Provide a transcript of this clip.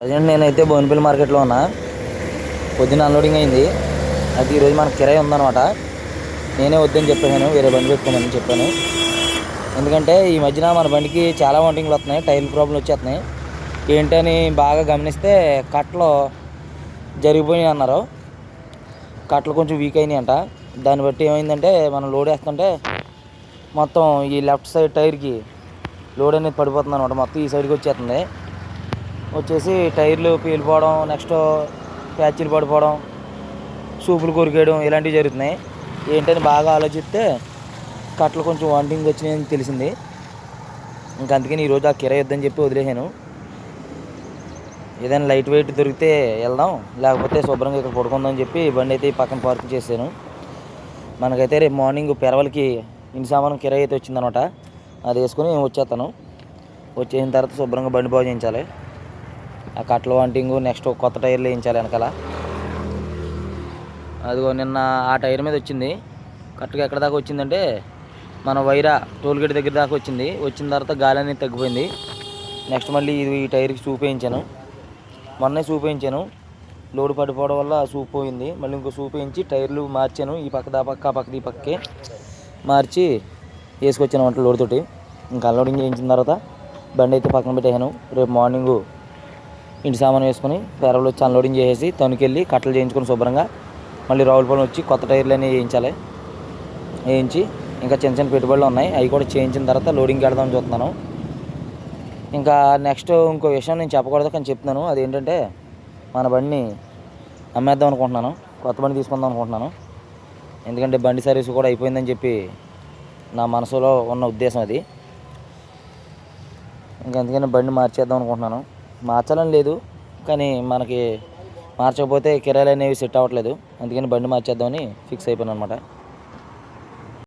Present నేనైతే బోయినపల్లి మార్కెట్లో ఉన్నా. పొద్దున్న అన్లోడింగ్ అయింది. అది ఈరోజు మనకు కిరాయి ఉందన్నమాట. నేనే వద్దని చెప్పాను, వేరే బండి పెట్టుకోమని చెప్పాను. ఎందుకంటే ఈ మధ్యన మన బండికి చాలా వాంటింగ్లు వస్తున్నాయి, టైర్ ప్రాబ్లం వచ్చేస్తున్నాయి. ఏంటని బాగా గమనిస్తే కట్టలు జరిగిపోయినాయి అన్నారు. కట్టలు కొంచెం వీక్ అయినాయి అంట. దాన్ని బట్టి ఏమైందంటే మనం లోడ్ వేస్తుంటే మొత్తం ఈ లెఫ్ట్ సైడ్ టైర్కి లోడ్ అనేది పడిపోతుంది అనమాట. మొత్తం ఈ సైడ్కి వచ్చేసి టైర్లు పీలిపోవడం, నెక్స్ట్ ప్యాచీలు పడిపోవడం, సూపులు కొరికేయడం ఇలాంటివి జరుగుతున్నాయి. ఏంటని బాగా ఆలోచిస్తే కట్టలు కొంచెం వాంటింగ్ వచ్చినాయని తెలిసింది. ఇంకా అందుకని ఈరోజు ఆ కిరాయి వద్దని చెప్పి వదిలేసాను. ఏదైనా లైట్ వెయిట్ దొరికితే వెళ్దాం, లేకపోతే శుభ్రంగా ఇక్కడ పడుకుందాం చెప్పి బండి అయితే పక్కన పార్క్ చేశాను. మనకైతే రేపు మార్నింగ్ పెరవలకి ఇంటి సామాను కిరాయి అయితే వచ్చిందనమాట. అది వేసుకొని వచ్చేస్తాను. వచ్చేసిన తర్వాత శుభ్రంగా బండి బాగు చేయించాలి. ఆ కట్టల వాంటింగు, నెక్స్ట్ కొత్త టైర్లు వేయించాలి వెనకాల. అదిగో నిన్న ఆ టైర్ మీద వచ్చింది. కరెక్ట్గా ఎక్కడ దాకా వచ్చిందంటే మన వైరా టోల్గేట్ దగ్గర దాకా వచ్చింది. వచ్చిన తర్వాత గాలి అనేది తగ్గిపోయింది. నెక్స్ట్ మళ్ళీ ఈ టైర్కి సూప్ వేయించాను. మొన్నే సూప్ వేయించాను. లోడ్ పడిపోవడం వల్ల సూప్ పోయింది. మళ్ళీ ఇంకో సూప్ వేయించి టైర్లు మార్చాను. ఈ పక్క ఆ పక్క ఈ పక్కకి మార్చి వేసుకొచ్చాను వంట లోడ్ తోటి. ఇంకా అన్లోడింగ్ చేయించిన తర్వాత బండి అయితే పక్కన పెట్టేసాను. రేపు మార్నింగు ఇంటి సామాను వేసుకొని పెరవలు వచ్చి అన్లోడింగ్ చేసేసి తణుకెళ్ళి కట్టలు చేయించుకొని శుభ్రంగా మళ్ళీ రావులపాలెం వచ్చి కొత్త టైర్లు అనేవి వేయించాలి. వేయించి ఇంకా చిన్న చిన్న పెట్టుబడులు ఉన్నాయి, అవి కూడా చేయించిన తర్వాత లోడింగ్కి వెళదామని చూస్తున్నాను. ఇంకా నెక్స్ట్ ఇంకో విషయం నేను చెప్పకూడదు కానీ చెప్తున్నాను. అదేంటంటే మన బండిని అమ్మేద్దాం అనుకుంటున్నాను, కొత్త బండి తీసుకుందాం అనుకుంటున్నాను. ఎందుకంటే బండి సర్వీస్ కూడా అయిపోయిందని చెప్పి నా మనసులో ఉన్న ఉద్దేశం అది. ఇంకా అందుకని బండి మార్చేద్దాం అనుకుంటున్నాను. మార్చాలని లేదు, కానీ మనకి మార్చకపోతే కిరాయిలు అనేవి సెట్ అవ్వట్లేదు. అందుకని బండి మార్చేద్దామని ఫిక్స్ అయిపోయాను అనమాట.